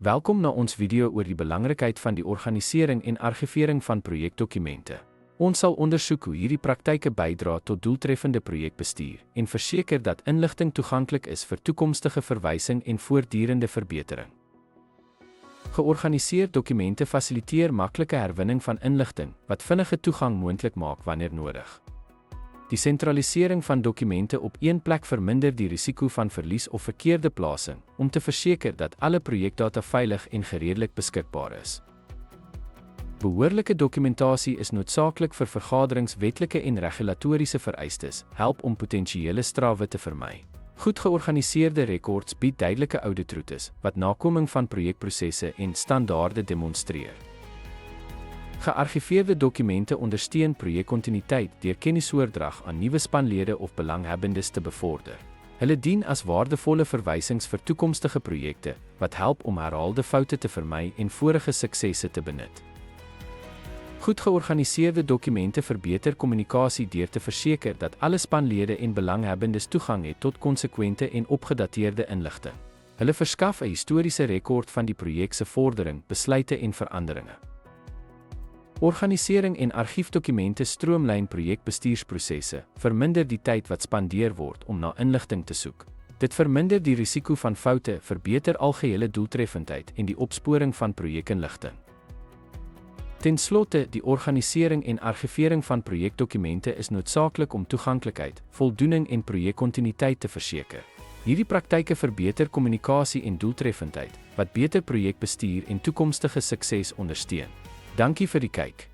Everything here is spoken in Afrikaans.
Welkom na ons video oor die belangrikheid van die organisering en argivering van projekdokumente. Ons sal ondersoek hoe hierdie praktyke bydra tot doeltreffende projekbestuur en verseker dat inligting toeganklik is vir toekomstige verwysing en voortdurende verbetering. Georganiseerde dokumente fasiliteer maklike herwinning van inligting wat vinnige toegang moontlik maak wanneer nodig. Die sentralisering van dokumente op een plek verminder die risiko van verlies of verkeerde plasing, om te verseker dat alle projekdata veilig en redelik beskikbaar is. Behoorlike dokumentasie is noodsaaklik vir vergaderings wetlike en regulatoriese vereistes, help om potensiële strawwe te vermy. Goed georganiseerde rekords bied duidelike auditroetes, wat nakoming van projekprosesse en standaarde demonstreer. Geargiveerde dokumente ondersteun projekkontinuïteit deur kennisoordrag aan nuwe spanlede of belanghebbendes te bevorder. Hulle dien as waardevolle verwysings vir toekomstige projekte, wat help om herhaalde foute te vermy en vorige suksesse te benut. Goed georganiseerde dokumente verbeter kommunikasie deur te verseker dat alle spanlede en belanghebbendes toegang het tot konsekwente en opgedateerde inligting. Hulle verskaf 'n historiese rekord van die projek se vordering, besluite en veranderinge. Organisering en argiefdokumente stroomlyn projekbestuursprosesse, verminder die tyd wat spandeer word om na inligting te soek. Dit verminder die risiko van foute, verbeter algehele doeltreffendheid en die opsporing van projekinligting. Ten slotte, die organisering en argivering van projekdokumente is noodsaaklik om toeganklikheid, voldoening en projekkontinuïteit te verseker. Hierdie praktyke verbeter kommunikasie en doeltreffendheid, wat beter projekbestuur en toekomstige sukses ondersteun. Dankie vir die kyk.